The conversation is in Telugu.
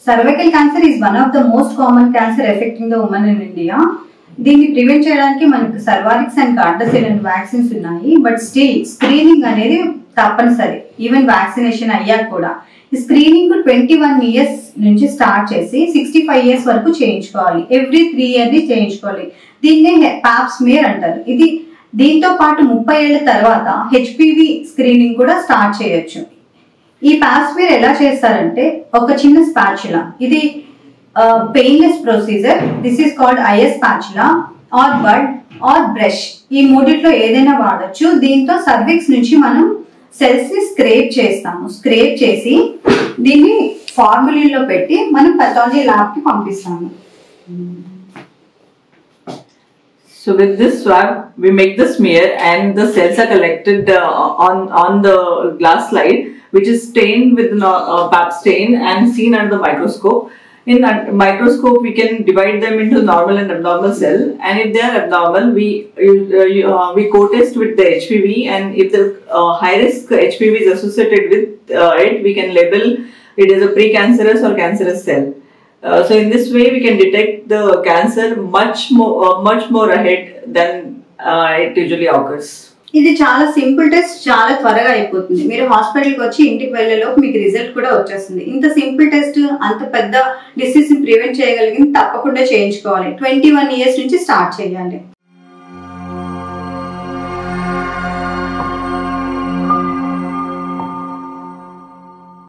Cervical cancer is one of the most common cancer affecting the women in India. దీన్ని ప్రివెంట్ చేయడానికి మనకు సర్వారిక్స్ అండ్ గార్డాసిల్ అండ్ వ్యాక్సిన్స్ ఉన్నాయి. బట్ స్టిల్ స్క్రీనింగ్ అనేది తప్పనిసరి, ఈవెన్ వ్యాక్సినేషన్ అయ్యాక కూడా. ఈ స్క్రీనింగ్ 21 ఇయర్స్ నుంచి స్టార్ట్ చేసి 65 ఇయర్స్ వరకు చేయించుకోవాలి. ఎవ్రీ 3 ఇయర్స్ చేయించుకోవాలి. దీన్నే పాప్ స్మియర్ అంటారు. ఇది దీంతో పాటు 30 ఏళ్ల తర్వాత హెచ్పివి స్క్రీనింగ్ కూడా స్టార్ట్ చేయొచ్చు. ఈ పాప్ స్మియర్ ఎలా చేస్తారంటే ఒక చిన్న స్పాచులా, ఇది painless procedure. This is called as spatula or bud or brush. ఈ మూడిట్లో ఏదైనా వాడచ్చు. దీంతో సర్విక్స్ నుంచి మనం సెల్స్ ని స్క్రేప్ చేస్తాము. స్క్రేప్ చేసి దీన్ని ఫార్ములిన్ లో పెట్టి మనం pathology ల్యాబ్ కి పంపిస్తాము. So with this swab, we make the smear and the cells are collected on the glass slide, which is stained with Pap stain and seen under the microscope. In microscope, we can divide them into normal and abnormal cell, and if they are abnormal, we co-test with the HPV, and if the high risk HPV is associated with it, we can label it as a precancerous or cancerous cell. So in this way, we can detect the cancer much more ahead than it usually occurs. ఇది చాలా సింపుల్ టెస్ట్, చాలా త్వరగా అయిపోతుంది. మీరు హాస్పిటల్కి వచ్చి ఇంటికి వెళ్ళేలోపు మీకు రిజల్ట్ కూడా వచ్చేస్తుంది. ఇంత సింపుల్ టెస్ట్ అంత పెద్ద డిసీజ్ ని ప్రివెంట్ చేయగలిగింది తప్పకుండా చేయించుకోవాలి. 21 ఇయర్స్ నుంచి స్టార్ట్ చేయాలి.